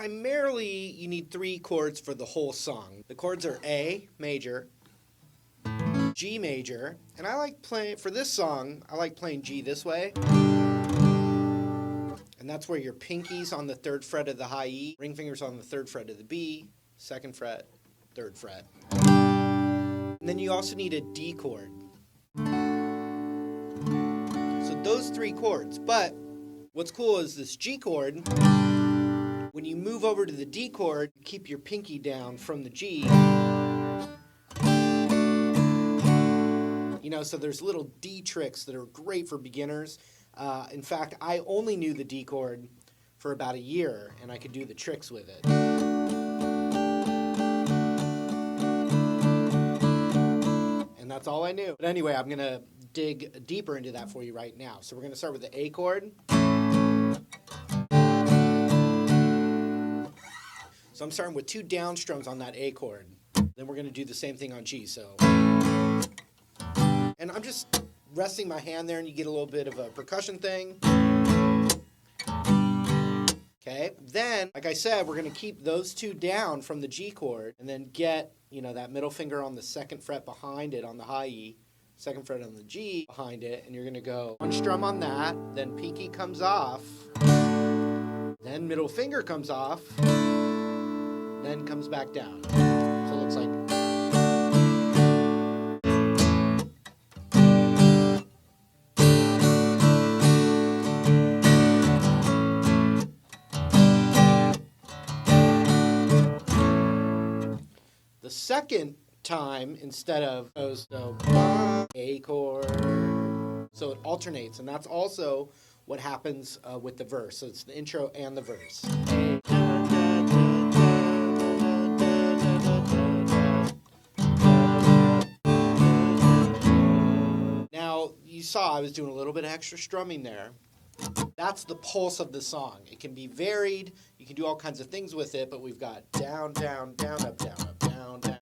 primarily you need 3 chords for the whole song. The chords are A major, G major, and I like playing, for this song, I like playing G this way. And that's where your pinky's on the 3rd fret of the high E, ring finger's on the 3rd fret of the B, 2nd fret, 3rd fret. And then you also need a D chord. So those 3 chords, but what's cool is this G chord, when you move over to the D chord, you keep your pinky down from the G. You know, so there's little D tricks that are great for beginners. In fact, I only knew the D chord for about a year, and I could do the tricks with it. And that's all I knew. But anyway, I'm going to dig deeper into that for you right now. So we're going to start with the A chord. So I'm starting with 2 down strums on that A chord. Then we're going to do the same thing on G. So, and I'm just resting my hand there, and you get a little bit of a percussion thing. Okay, then, like I said, we're going to keep those 2 down from the G chord, and then get, you know, that middle finger on the 2nd fret behind it on the high E, 2nd fret on the G behind it, and you're going to go 1 strum on that, then pinky comes off, then middle finger comes off, then comes back down. So it looks like. The second time, instead of goes so A chord, so it alternates, and that's also what happens with the verse. So it's the intro and the verse. Now, you saw I was doing a little bit of extra strumming there. That's the pulse of the song. It can be varied. You can do all kinds of things with it, but we've got down, down, down, up, down, up, down, down.